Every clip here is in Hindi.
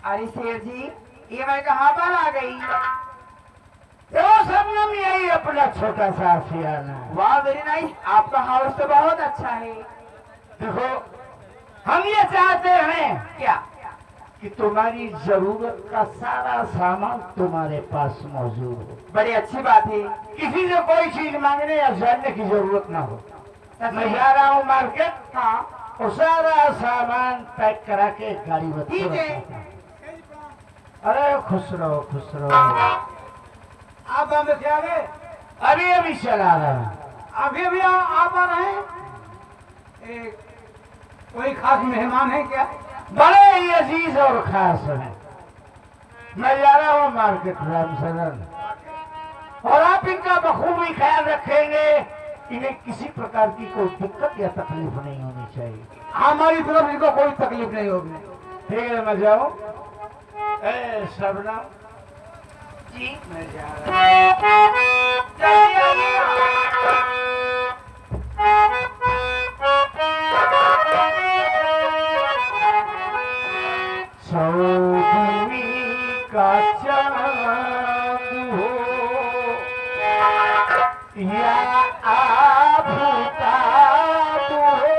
अरे शेर जी, ये मैं कहाँ पर आ गई? तो सबनम यही अपना छोटा सा आशियाना है। वाह वेरी नाइस, आपका हाउस तो बहुत अच्छा है। देखो, हम ये चाहते हैं क्या? कि तुम्हारी जरूरत का सारा सामान तुम्हारे पास मौजूद हो। बड़ी अच्छी बात है। किसी से कोई चीज मांगने या जानने की जरूरत ना हो। सच मैं में? जा रहा हूँ मार्केट, हाँ और सारा सामान पैक करा के गाड़ी में ठीक है। अरे खुश रहो खुश रहो। आप हमें क्या गए? अभी अभी चला रहा हूँ। अभी अभी आप आ रहे हैं? एक कोई खास मेहमान है क्या? बड़े ही अजीज और खास हैं। मैं जा रहा हूँ मार्केट रामसरन, और आप इनका बखूबी ख्याल रखेंगे। इन्हें किसी प्रकार की कोई दिक्कत या तकलीफ नहीं होनी चाहिए। हमारी तरफ इनको कोई तकलीफ नहीं होगी। ठीक है, मैं जाऊँ? ए सबना जी, मैं जा रहा हूँ। जल्दी आइए। सौदवी का चांद हो या आफताब हो,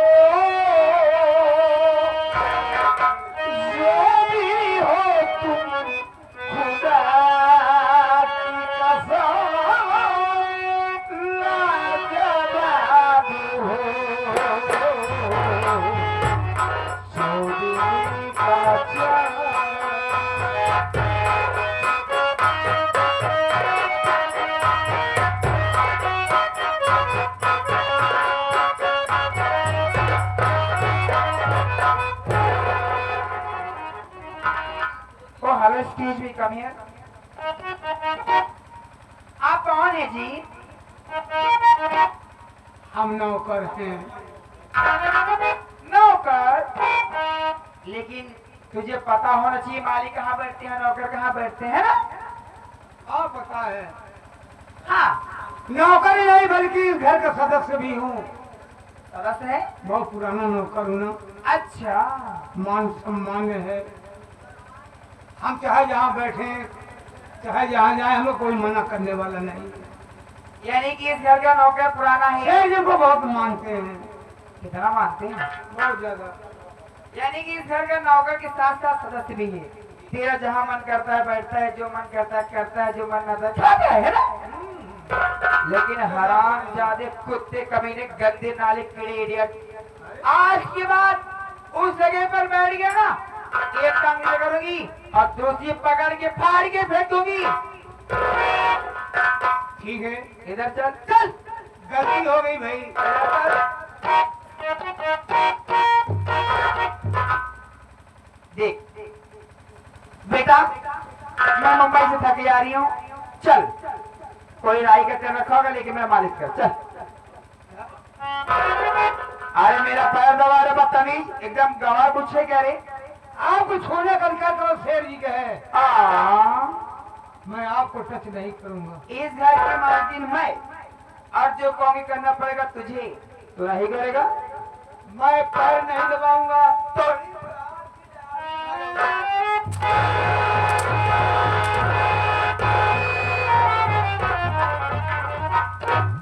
जो भी हो तुम खुदा की कसम लाजवाब हो। सौदवी का चांद hello excuse me, come here. आप कौन है जी? हम नौकर हैं। नौकर? लेकिन तुझे पता होना चाहिए मालिक कहाँ बैठते हैं, नौकर कहाँ बैठते हैं ना? आप पता है, हाँ, नौकर ही नहीं बल्कि घर का सदस्य भी हूँ। सदस्य है। बहुत पुराना नौकर हूँ ना, अच्छा, मान सम्मान है। हम चाहे जहाँ बैठे, चाहे जहाँ जाए, हमें कोई मना करने वाला नहीं। यानी कि इस घर का नौकर पुराना है। शेर जी को बहुत मानते हैं, कितना मानते हैं? बहुत ज्यादा। यानी कि इस घर का नौकर के साथ साथ सदस्य भी है। तेरा जहाँ मन करता है बैठता है, जो मन करता है जो मन न खाता है ना। लेकिन हराम जादे कुत्ते कमीने गंदे नाले कीड़े इडियट, आज के बाद उस जगह पर बैठ गया ना, एक टांग नीचे करूंगी और दूसरी पकड़ के फाड़ के फेंक दूंगी। ठीक है, इधर चल चल। गलती हो गई भाई। देख बेटा, मैं मुंबई से थकी आ रही हूँ, चल कोई राई का तेल रखा होगा लेकिन मैं मालिश कर चल। अरे मेरा पैर दबा रहे बदतमीज, एकदम गवार पूछे कह रहे। आपको छोड़ने का अधिकार तो शेर जी का है। मैं आपको टच नहीं करूंगा। इस घर के मालकिन मैं, और जो कहोगे करना पड़ेगा तुझे, तू नहीं करेगा। मैं पैर नहीं दबाऊंगा तो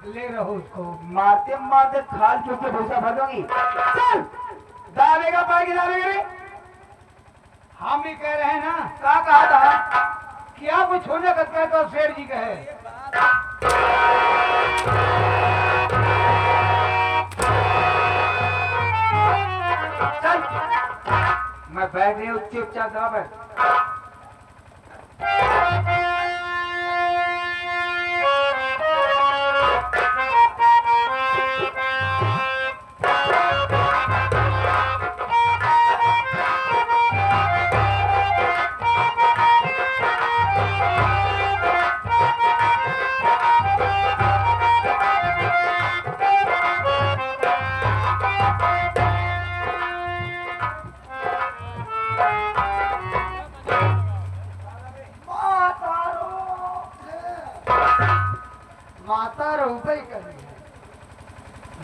ले रहो उसको। मारते मारते खाल चुप के भूसा भर दूंगी। चल दावेगा पाएगी दावेगा रे। हम भी कह रहे हैं ना क्या कहा था कि आपको छोड़ने का अधिकार तो शेर जी का है। चल, मैं बैठ रही हूँ चुपचाप दबा बैठ।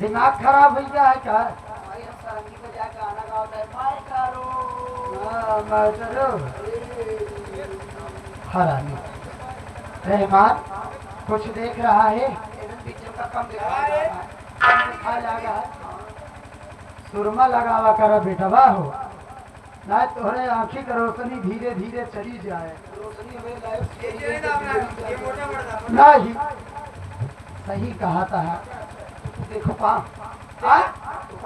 दिमाग खराब हो गया है क्या? भाई हम सारंगी को जाके गाना गाता है माय करो हाँ, मैं करो हरामी। रहमान कुछ देख रहा है? एकदम पिक्चर का कम दिखा रहा है दिखा लगा सुरमा लगावा करा बेटवा हो ना, तोहरे आँखी का रोशनी धीरे धीरे चली जाए। रोशनी हमें लाइफ नहीं सही कहा था। देखो कहाँ तो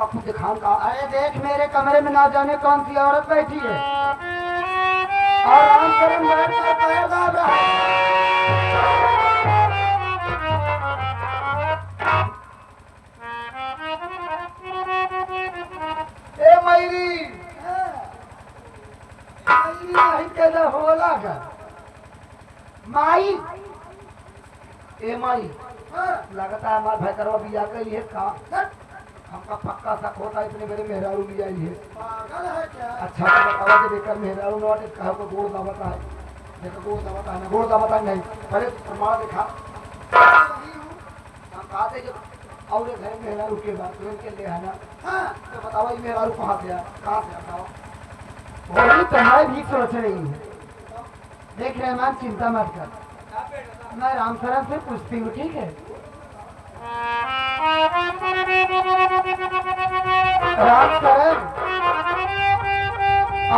आपको दिखाऊं का अरे देख मेरे कमरे में ना जाने कौन सी औरत बैठी है और आराम से बैठ कर पैर दाब रहा है। ए मयूरी मयूरी नहीं कैसा होला का माई ए माई लगता है हमारे भाई करवा बिया के लिए काम हमका पक्का सा होता है इतने बड़े मेहरारू भी आई है पागल है क्या? अच्छा तो बतावा कि बेकार मेहरारू न वाटे कहा को गोड़ दावता है देखो गोड़ दावता है ना गोड़ दावता नहीं पहले प्रमाण दिखा हम कहते जब और एक घर मेहरारू के बाद तुरंत के ले आना हाँ तो बतावा ये मेहरारू कहाँ से आया कहाँ से बताओ वही तो मैं भी सोच रही हूँ। देख रहमान चिंता मत कर, मैं राम सरन से पूछती हूँ ठीक है? राम सरन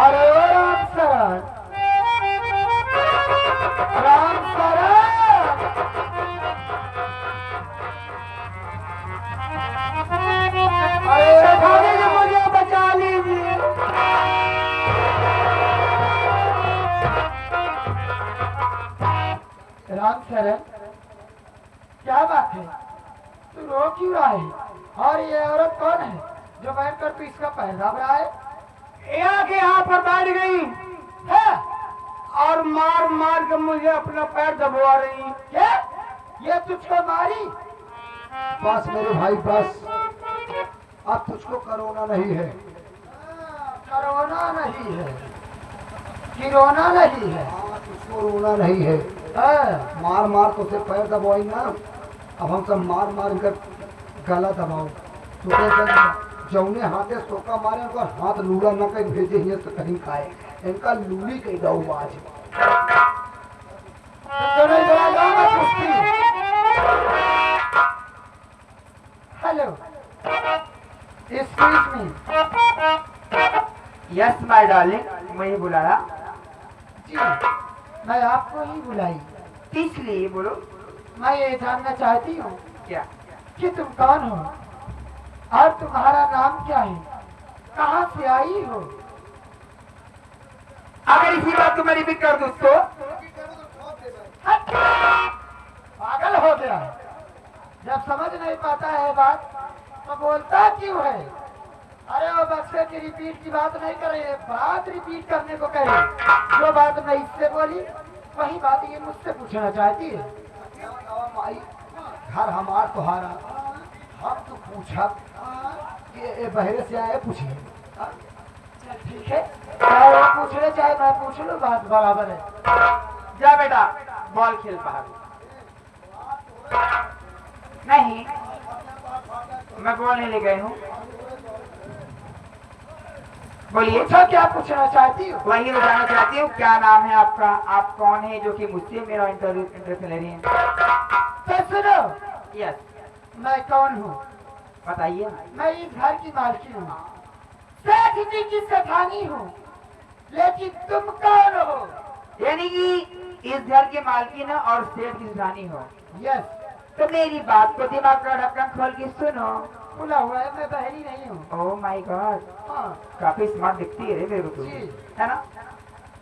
अरे ओ राम सरन राम सरन अरे खाने से मुझे बचा लीजिए। राम सरन क्या बात है, तू रो क्यों रहा है? और ये औरत कौन है जो बैठकर तू इसका पैर दाब रहा है? यहाँ पर बैठ गई है? और मार मार के मुझे अपना पैर दबवा रही। क्या ये तुझको मारी? बस मेरे भाई बस अब तुझको कोरोना नहीं है कोरोना नहीं है, किरोना नहीं है। हाँ, तुझको रोना नहीं है हाँ, मार मार तो उसे पैर दबाई ना अब हम सब मार मार कर गला दबाओ तो जौने हाथे सोका मारे उनका हाथ लूड़ा न कहीं भेजे ही तो कहीं खाए इनका लूली कहीं दो आज तो नहीं जरा जाओ मैं पूछती हूँ। Hello excuse me. Yes my darling, मैं बुलाया जी, मैं आपको ही बुलाई। किस लिए बोलो? मैं ये जानना चाहती हूँ क्या कि तुम कौन हो और तुम्हारा नाम क्या है, कहाँ से आई हो? अगर इसी बात को मैं रिपीट कर दूँ तो पागल हो गया है। जब समझ नहीं पाता है बात तो बोलता क्यों है? अरे वो बक्से की रिपीट की बात नहीं करे, बात रिपीट करने को कहे। जो बात मैं इससे बोली वही बात ये मुझसे पूछना चाहती है। माई घर हमार तुम्हारा हम तो पूछा कि ये बहरे से आए पूछिए चल ठीक है, चाहे वो पूछ ले चाहे मैं पूछ लूँ, बात बराबर है। जा बेटा बॉल खेल बाहर। नहीं मैं बॉल नहीं ले गई हूँ। बोलिए अच्छा क्या पूछना चाहती हो? वही बताना चाहती हूँ क्या नाम है आपका, आप कौन है जो कि मुझसे मेरा इंटरव्यू ले रही हैं? तो सुनो, यस मैं कौन हूँ बताइए। मैं इस घर की मालकिन हूँ, सेठ जी की सेठानी हूँ, लेकिन तुम कौन हो? यानी कि इस घर की मालकिन और सेठ की सेठानी हो। यस तो मेरी बात को दिमाग का ढक्कन खोल के सुनो। खुला हुआ है, मैं बहरी नहीं हूँ। ओह माय गॉड, हाँ काफी स्मार्ट दिखती है मेरे को तू, है ना?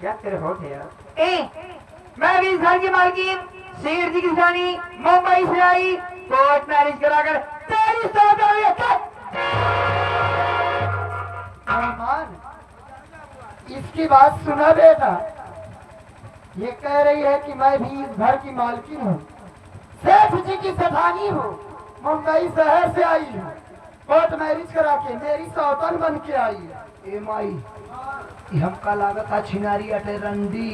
क्या तेरे होठ है यार। मैं भी इस घर की मालकिन सेठ जी की सेठानी मुंबई से आई, कोर्ट मैरिज कराकर तेरी मेहमान इसकी बात सुना बेटा, ये कह रही है कि मैं भी इस घर की मालकिन हूँ, सेठ जी की सेठानी हूँ, मुंबई शहर से आई हूँ, कोर्ट मैरिज करा के मेरी सौतन बन के आई है। ए माई ये हमका लागत है छिनारी अटे रंडी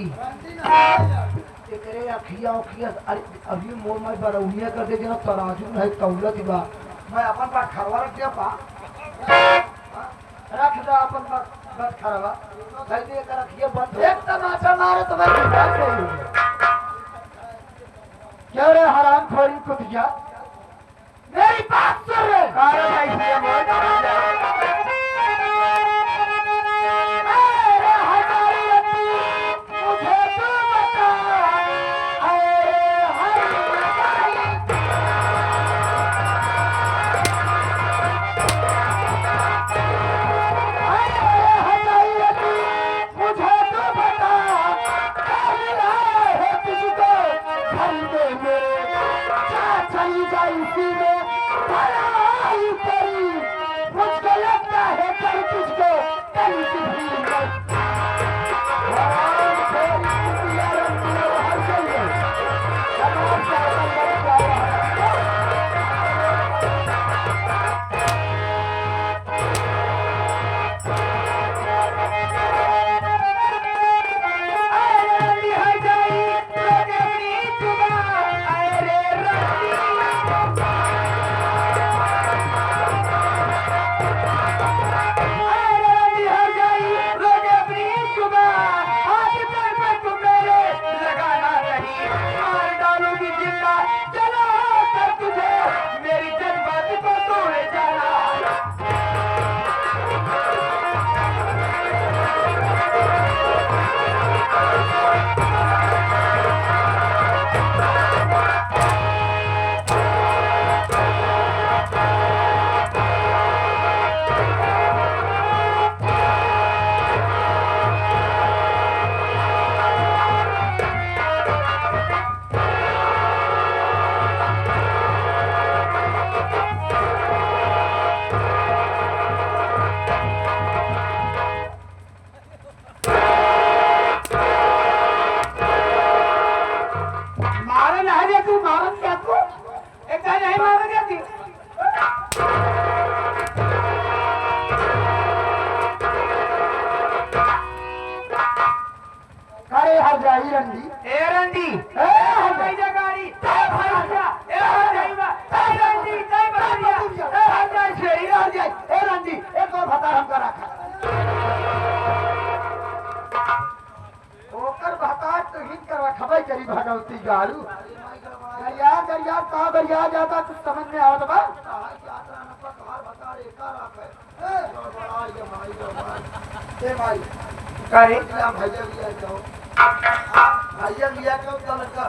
एकरे अखिया उखिया अरे अभी मोर माई बरौनिया कर दे जना तराजू है तौलत बा मैं अपन बात खरवा रख दिया पा रख दो अपन बात खरवा भाई दे कर रखिए बंद एक तमाचा मारे तो मैं बात करूंगा क्या रे हराम खोरी कुतिया मेरी बात सुन रे अरे भाई ये बोल अरे हमारी अम्मी मुझे तू बता अरे हमारी मुझको लगता है कल तुझको कल की भीड़ में मेरी जज्बात को तोड़े जाना मारन है रे तू मारन क्या तू एक का नहीं मारन जाती अरे हर जाई रंडी ए रंडी ए हर भाई जगाड़ी ए भाई ए जाईबा ए रंडी जय बलिया ए हर जाई छेड़ी हर जाई ए रंडी एक और भता हमका रखा ओकर भता तो हित करवा खबर करी भगवती गालू दरिया कहाँ दरिया जाता कुछ समझ में आवत बा ए भाई करे भैया लिया जाओ भैया लिया जाओ कल का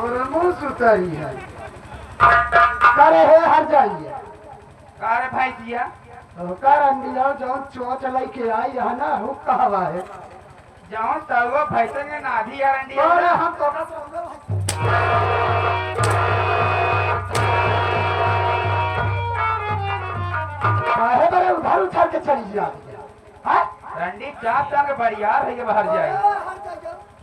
और मुंह सुतरी है करे है हर जाइए करे भाई जिया कर अंडिया जो चोच लाई के आई है ना हुक कहवा है जाओ तलवा फैसन के नाधी या रंडी और हम तो काहे बड़े उधर उछल के चली जा हां रंडी चाप तंग बरियार है के बाहर जाए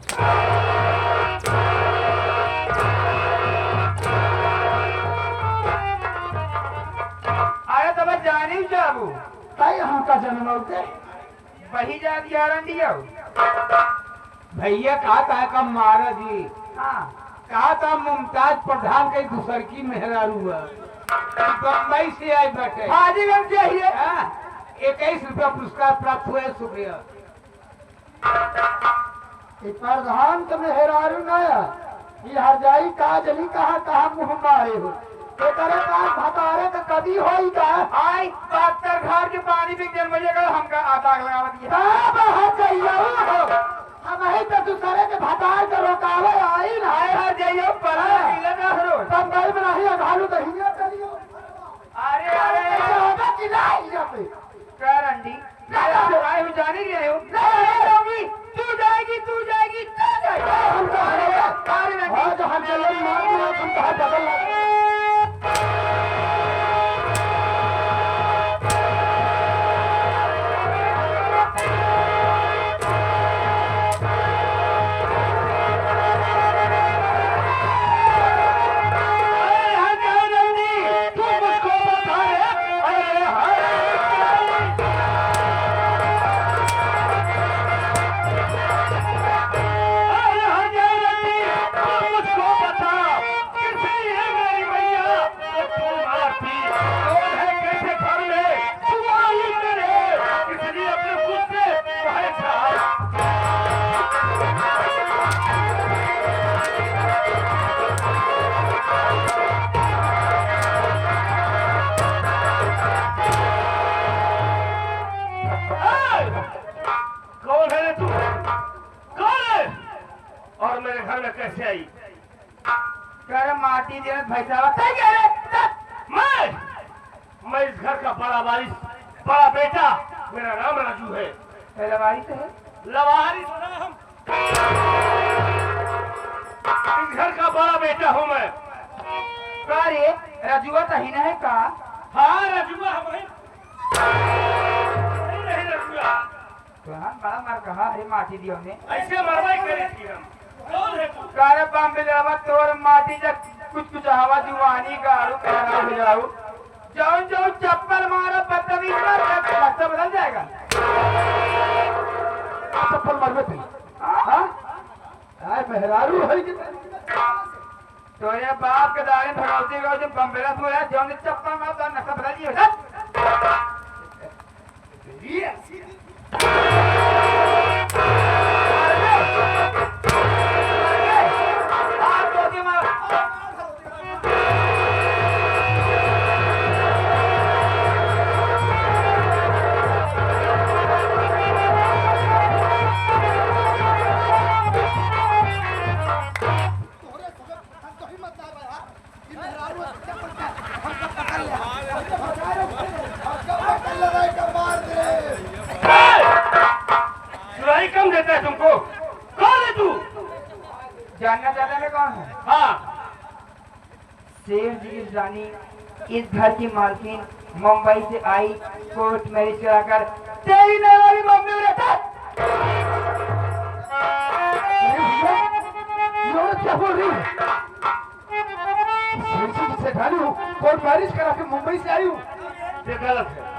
आया तब जानी जाबू ताई हमका जन्म होते वही जा दिया रंडी आओ भैया कहा का मारा जी हां कहा था मुमताज प्रधान के दूसर की मेहरारू हुआ बम्बई से आए बैठे हाजीगंज चाहिए 21 रुपया पुरस्कार प्राप्त हुए शुक्रिया प्रधान तो मेहरारू नया ये हर जाई काजली कहा मुंह मारे हो एकरे पास भतारे का कदी होई का आई 72 घर के पानी भी जन्म जाएगा हमका आग लगा दिया सब हर जाइयो हम ही तो दूसरे के भतार के रोकावे आई ना आए हर जाइयो परा मिले ना हरो बम्बई में नहीं घालू तो हिया करियो अरे अरे होगा कि नहीं जाते क्या रंडी आए हो जाने गए हो नहीं होगी तू जाएगी तू जाएगी हम तो अरे रंडी हां जो हम चले मार दिया तुम तो बदल अरे हर जाओ रंडी तू मुझको बता रे अरे कैसे आई? कर माटी देने भैंसा बताई क्या रे? मैं इस घर का बड़ा वारिस, बड़ा बेटा, मेरा नाम राजू है। पहला वारिस है। लवारिस हम, इस घर का बड़ा बेटा हूँ मैं। का रे रजुआ तहीना है का? हाँ रजुआ हम हैं। नहीं रजुआ, तो हाँ बड़ा मार कहा अरे माटी दियो ने। ऐसे मरवाई करे थी हम। कौन है तू? कर बम्बे जावा तोर माटी जब कुछ हवा जुवानी गाड़ू कहना हो जाऊ। जाऊं जाऊं चप्पल मारा बदतमीज का रास्ता बदल जाएगा। चप्पल मारवे थे। हाँ आए मेहरारू है कि तोरे बाप के दारे भगवती का जो बम्बेला तू है जो ने चप्पल मारा तो नक्शा बदल दिया। सुराई कम देता है तुमको? कौन है तू? जानना चाहता है कौन है? हाँ शेर जी की रानी इस घर की मालकिन मुंबई से आई कोर्ट मैरिज कराकर तेरी नहीं वाली मम्मी रहता। क्या बोल रही है? से ढाली हूँ कोर्ट मैरिज करा के मुंबई से आई हूँ। ये गलत है।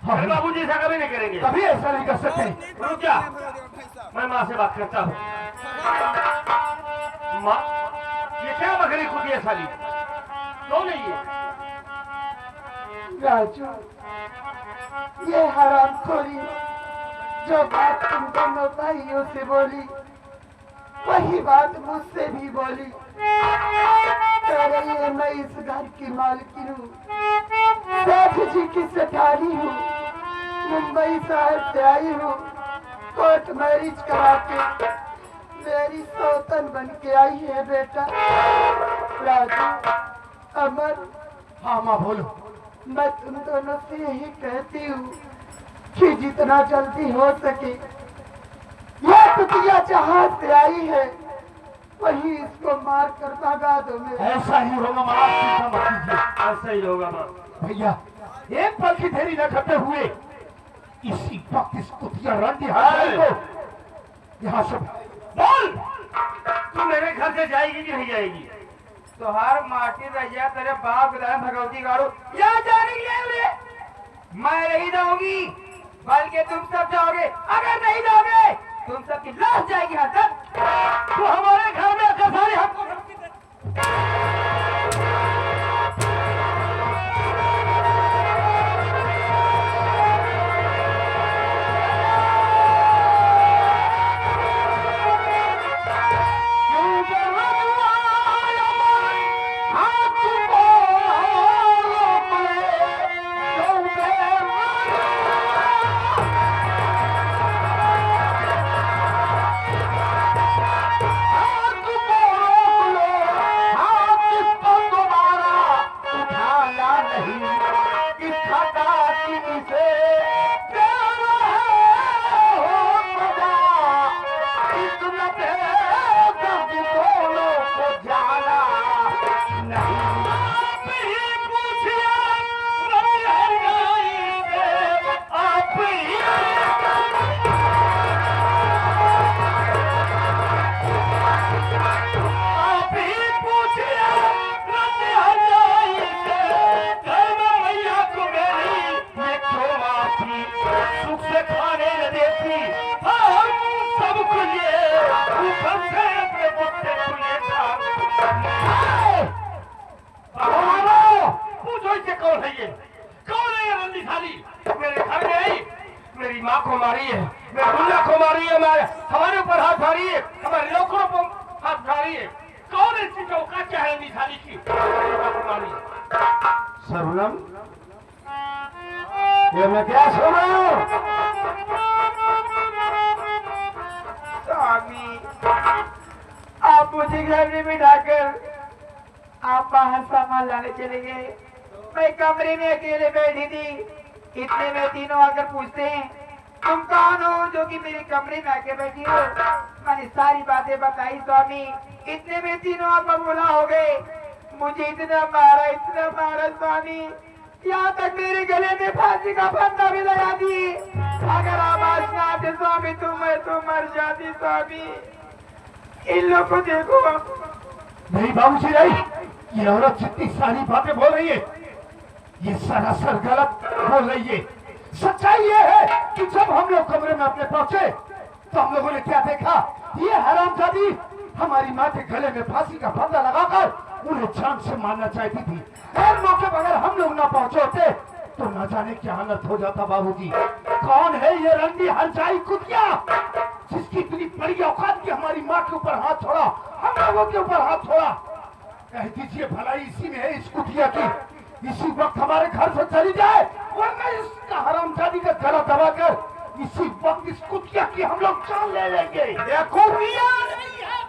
हाँ बाबू जी ऐसा कभी नहीं करेंगे, कभी ऐसा नहीं कर सकते। रुक जा, मैं माँ से बात करता हूँ। माँ ये क्या बकरी खुदी है साली? कौन है ये? राजू, ये हरामखोरी जो बात तुम दोनों भाइयों से बोली वही बात मुझसे भी बोली। कह रही है मैं इस घर की मालकिन हूँ, सेठ जी की सेठानी हूँ, मुंबई शहर से आई हूँ, कोर्ट मैरिज करा के मेरी सौतन बन के आई है बेटा। राजू, अमर, हाँ माँ बोलो। मैं तुम दोनों से यही कहती हूँ कि जितना जल्दी हो सके यह कुतिया जहाँ से आई है वही इसको मार कर भगा दो मेरे। ऐसा ही होगा माँ, चिंता मत कीजिए, ऐसा ही होगा माँ। भैया एक पल की देरी न करते हुए इसी वक्त इस कुतिया रंडी को यहाँ से बोल, तू मेरे घर से जाएगी कि नहीं जाएगी? तो हर माटी रजिया तेरे बाप के दादा भगवती गाड़ू या जाने के लिए मैं नहीं जाऊंगी, बल्कि तुम सब जाओगे। अगर नहीं जाओगे तुम सबकी लाश जाएगी यहाँ तक। तो हमारे घर में आकर सारी हमको सरवनम, ये मैं क्या सुन रहा हूँ? स्वामी मुझे घर में बिठाकर आप बाहर सामान लाने चले गए। मैं कमरे में अकेले बैठी थी। इतने में तीनों आकर पूछते हैं तुम कौन हो जो कि मेरे कमरे में आके बैठी हो। मैंने सारी बातें बताई स्वामी। इतने में तीनों आप बोला हो गए। मुझे इतना मारा स्वामी, यहाँ तक मेरे गले में फांसी का फंदा भी लगा दिए। अगर आवाज ना आते स्वामी तो मर जाती स्वामी। इन लोग को देखो। नहीं बाबूजी नहीं, ये औरत जितनी सारी बातें बोल रही है ये सरासर गलत बोल रही है। सच्चाई ये है कि जब हम लोग कमरे में अपने पहुंचे तो हम लोगों ने क्या देखा, ये हरामजादी हमारी माँ के गले में फांसी का फंदा लगाकर उन्हें जान से मारना चाहती थी। और मौके पर अगर हम लोग ना पहुंचे होते तो न जाने क्या हालत हो जाता। बाबूजी कौन है ये रंडी हरजाई कुतिया जिसकी इतनी बड़ी औकात की हमारी माँ के ऊपर हाथ छोड़ा, हम लोगों के ऊपर हाथ छोड़ा। कह दीजिए भलाई इसी में है इस कुतिया की, इसी वक्त हमारे घर से चली जाए वरना इसका हरामजादी का गला दबाकर इसी वक्त इस कुतिया की हम लोग जान ले लेंगे। ये कुतिया नहीं है।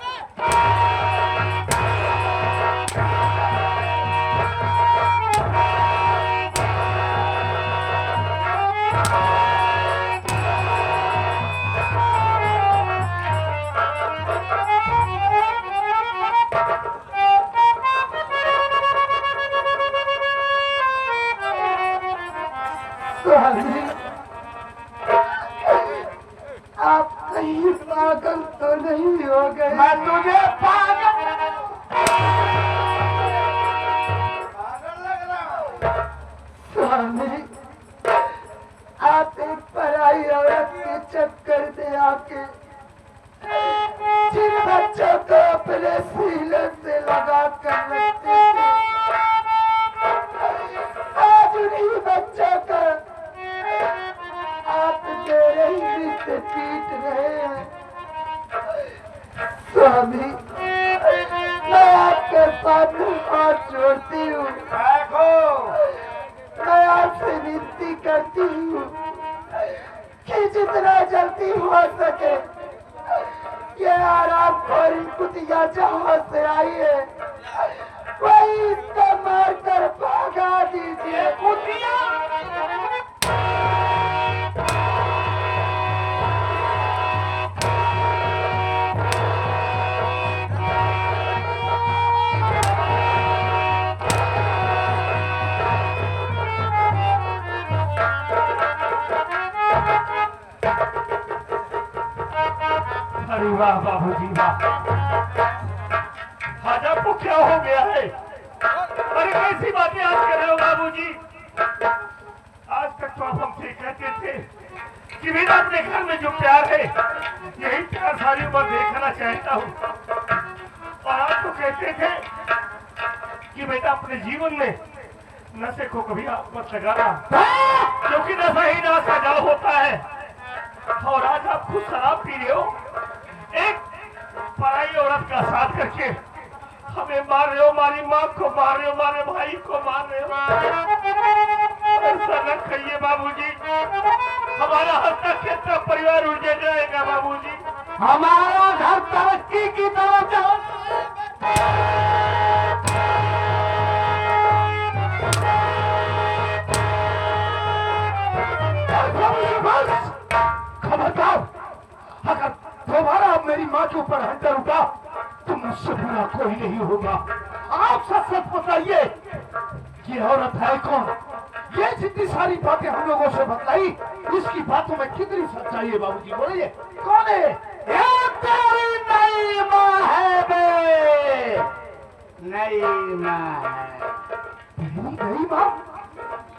आप कहीं पागल तो नहीं हो गए? मैं तुझे पागल लग रहा। स्वामी, आप एक पराई औरत के चक्कर में आके जिन बच्चों को अपने सीने से लगा कर रखते थे, आज उन्हीं बच्चों का आप मेरे ही से पीट रहे हैं। स्वामी, मैं आपके सामने हाथ जोड़ती हूँ, मैं आपसे विनती करती हूँ कि जितना जल्दी हो सके ये आराम खोरी कुतिया जहाँ से आई है वही इसका मार कर भागा दीजिए। कुतिया अरे वाह बाबूजी वाह, आज आपको क्या हो गया है? अरे कैसी बातें आज कर रहे हो बाबूजी? आज तक तो आप हमसे कहते थे कि बेटा अपने घर में जो प्यार है यही प्यार सारी उम्र देखना चाहता हूँ। और आप तो कहते थे कि बेटा अपने जीवन में नशे को कभी आप मत लगाना क्योंकि नशा ही नाश का जल होता है। और आज आप खुद शराब पी रहे हो, एक पराई औरत का साथ करके हमें मार रहे हो, हमारी माँ को मार रहे हो, हमारे भाई को मार रहे हो। ऐसा न कहिए बाबूजी, हमारा हंसता खेलता परिवार उड़ जाएगा बाबूजी। हमारा घर तरक्की की तरफ जा। खबरदार, अगर दोबारा अब मेरी माँ के ऊपर हंटर उठा तो मुझसे बुरा कोई नहीं होगा। आप सच सच बताइए ये औरत है कौन? ये जितनी सारी बातें हम लोगों से बतलाई इसकी बातों में कितनी सच्चाई है बाबूजी? बोलिए कौन है? ये तेरी नई माँ है बे, नई माँ है। नई माँ?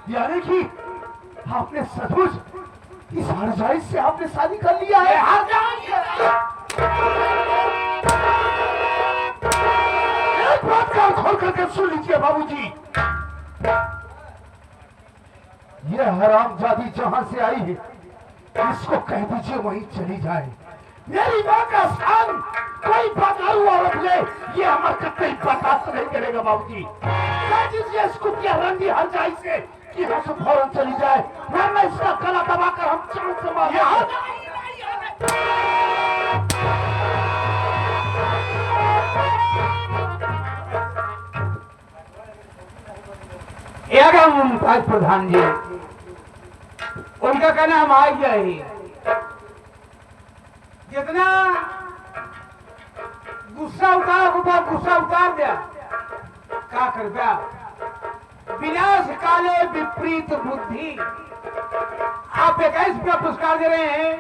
यानी कि आपने सचमुच इस हरजाई से आपने शादी कर लिया है? एक बात कान खोल करके सुन लीजिए बाबूजी, ये हरामजादी जहां से आई है इसको कह दीजिए वहीं चली जाए। मेरी माँ का स्थान कोई बदलाव औरत ले ये हमारे कतई बर्दाश्त नहीं करेगा बाबूजी। कह दीजिए इसको क्या रंगी हरजाई से कि यहाँ से फौरन चली जाए वरना इसका गला दबाकर हम जान से मार। महाराज प्रधान जी, उनका कहना हम आ गया ही। जितना गुस्सा उतार होगा गुस्सा उतार दिया, क्या कर दिया? विनाश काले विपरीत बुद्धि। आप 21 रुपया पुरस्कार दे रहे हैं,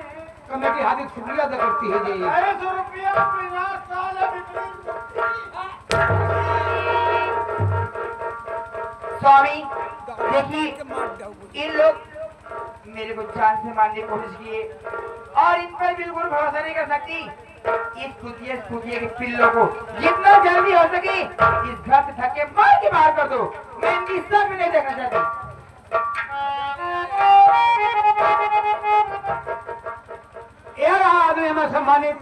कमेटी हार्दिक शुक्रिया अदा करती है जी। 250 रुपया विनाश काले विपरीत स्वामी देखिए, इन लोग मेरे को जान से मारने की कोशिश किए और इन पर बिल्कुल भरोसा नहीं कर सकती। इस खुदिये के पिल्लों को जितना जल्दी हो सके इस घर से धक्के मार के बाहर कर दो। मैं इनकी सब नहीं देखना चाहती। यह रहा आदमी में सम्मानित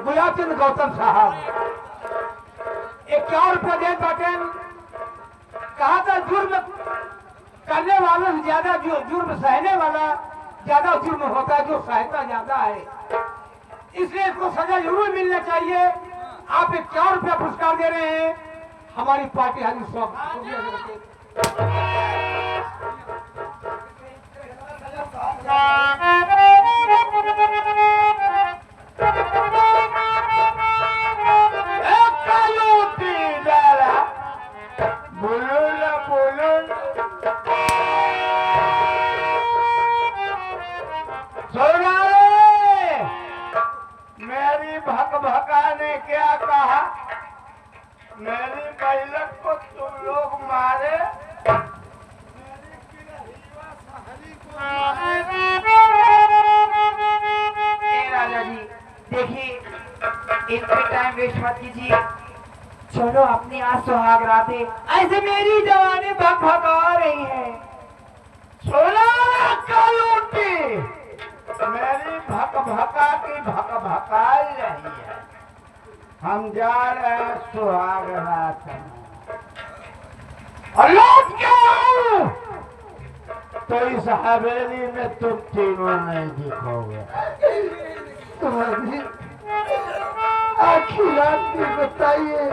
गुलाबचंद गौतम साहब। 51 रुपया दे बाटे। कहा था जुर्म करने वालों से ज्यादा जो जुर्म सहने वाला ज्यादा जुर्म होता है, जो सहता ज्यादा है, इसलिए इसको सजा जरूर मिलना चाहिए। आप 51 रुपया पुरस्कार दे रहे हैं, हमारी पार्टी हाजिर मेरी भका ने क्या कहा? मेरी बैलक को तुम लोग मारे, राजा जी देखिए, इन पे टाइम वेस्ट मत कीजिए। चलो अपनी आज सुहाग रात है, ऐसे मेरी जवानी भक भका रही है। मेरी भक भका की भक भका रही है। हम जा रहे हैं सुहाग रात में और लौट के आऊं तो इस हवेली में तुम तीनों नहीं दिखोगे। स्वामी आखिर आप भी बताइए,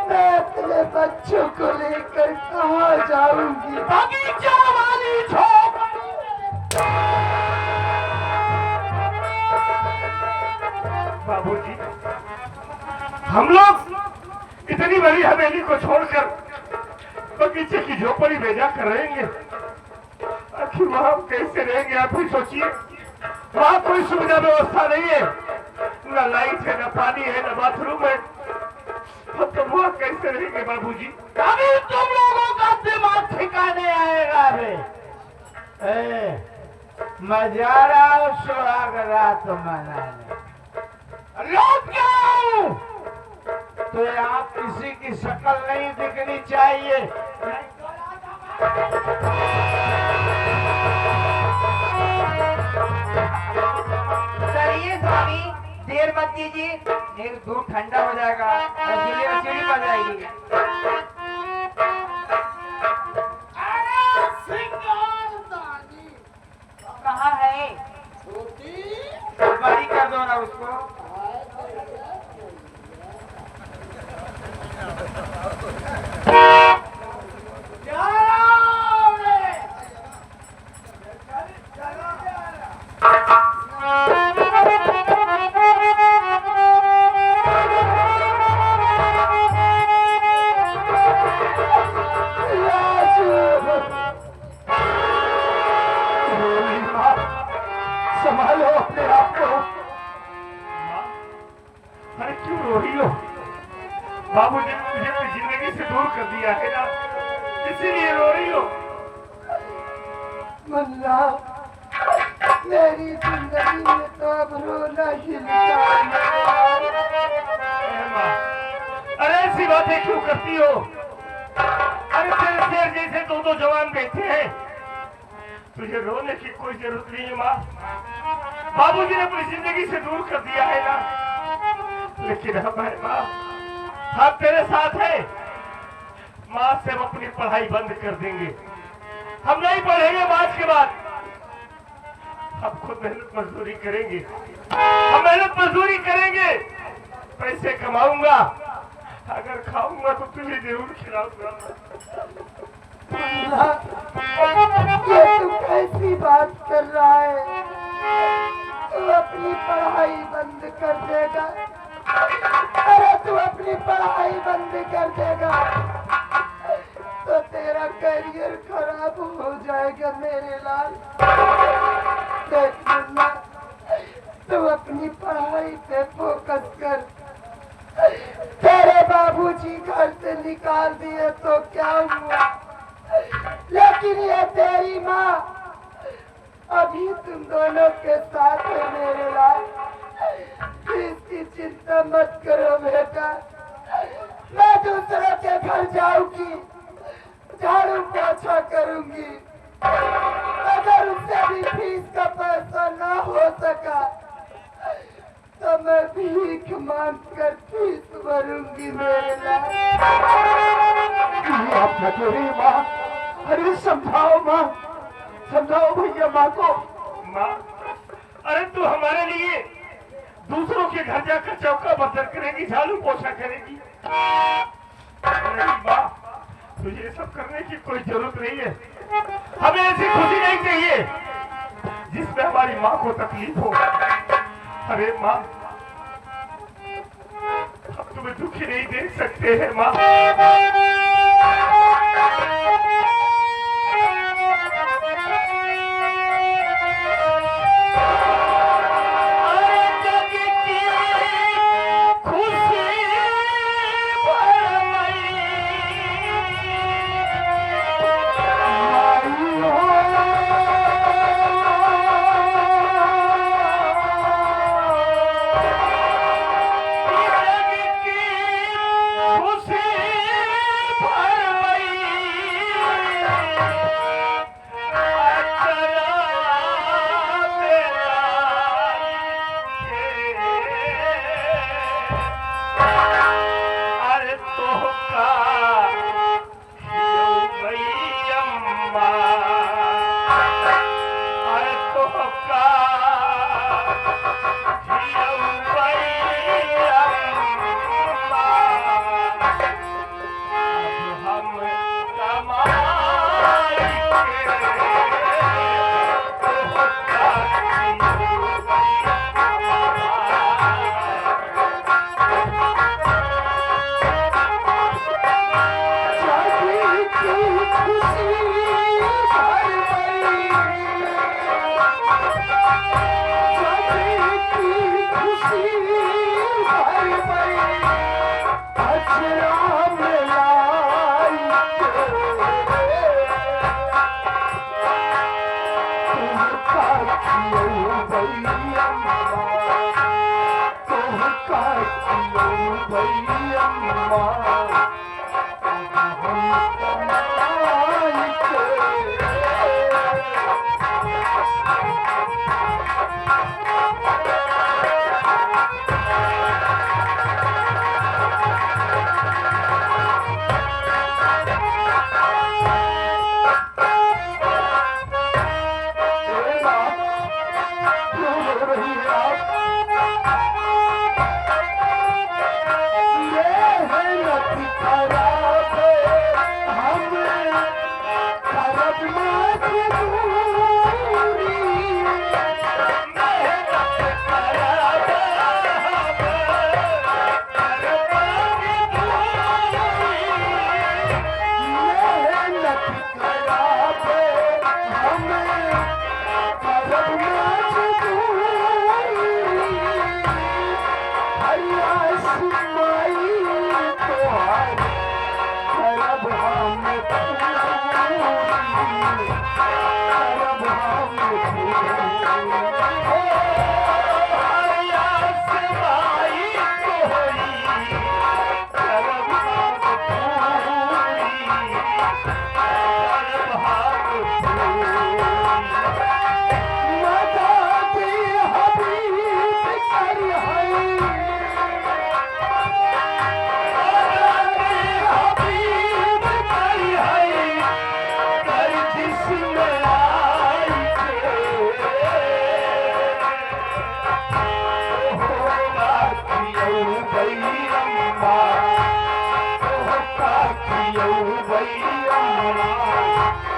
मैं अपने बच्चों को लेकर कहाँ जाऊंगी? बगीचा वाली झोपड़ी। बाबूजी, हम लोग इतनी बड़ी हवेली को छोड़कर बगीचे की झोपड़ी भेजा कर रहेंगे। आखिर वहां हम कैसे रहेंगे? आप ही सोचिए। वहां कोई सुविधा व्यवस्था नहीं है, न लाइट है, न पानी है, न बाथरूम है। हम तो वहां कैसे रहेंगे बाबूजी? अभी तुम लोगों का दिमाग ठिकाने आएगा रे। मैं जा रहा हूँ सुहाग रात मनाने, लौट के आऊं तो यहाँ किसी की शक्ल नहीं दिखनी चाहिए। चलिए स्वामी, देर मत कीजिए, एक दूध ठंडा हो जाएगा, रसीले में चिड़ी पड़ जाएगी। कहाँ है? बड़ी कर दो ना उसको। संभालो अपने आप को। अरे क्यों रो रही हो? बाबूजी ने मुझे अपनी जिंदगी से दूर कर दिया है ना, इसीलिए रो रही हो। मुन्ना, मेरी जिंदगी में तो अब रोना ही अरे ऐसी बातें क्यों करती हो? अरे तेरे शेर जैसे दो जवान बैठे हैं, तुझे रोने की कोई जरूरत नहीं है माँ। बाबूजी ने अपनी जिंदगी से दूर कर दिया है ना, लेकिन हमारे माँ हम तेरे साथ है। माँ से हम अपनी पढ़ाई बंद कर देंगे, हम नहीं पढ़ेंगे आज के बाद। हम खुद मेहनत मजदूरी करेंगे, हम मेहनत मजदूरी करेंगे, पैसे कमाऊंगा, अगर खाऊंगा तो तुम्हें जरूर खिलाऊंगा। ये तू कैसी बात कर रहा है? तू अपनी पढ़ाई बंद कर देगा? अरे तू अपनी पढ़ाई बंद कर देगा तो तेरा करियर खराब हो जाएगा मेरे लाल। देख मुन्ना, तू अपनी पढ़ाई पे फोकस कर। तेरे बाबूजी घर से निकाल दिए तो क्या हुआ, लेकिन ये तेरी माँ अभी तुम दोनों के साथ है मेरे लाल। इसकी चिंता मत करो बेटा, मैं दूसरों के घर जाऊंगी, झाड़ू पोछा करूंगी। अगर उससे भी फीस का पैसा ना हो सका तो मैं भीख मांग कर फीस भरूंगी मेरे लाल। आपका चोरी माँ, अरे समझाओ माँ, समझाओ भैया माँ को। माँ, अरे तू हमारे लिए दूसरों के घर जाकर चौका बर्तन करेगी, झाड़ू पोछा करेगी? नहीं माँ, तुझे ये सब करने की कोई जरूरत नहीं है। हमें ऐसी खुशी नहीं चाहिए जिसमें हमारी माँ को तकलीफ हो। अरे माँ, हम तुम्हें दुखी नहीं देख सकते हैं माँ। गई अम्मा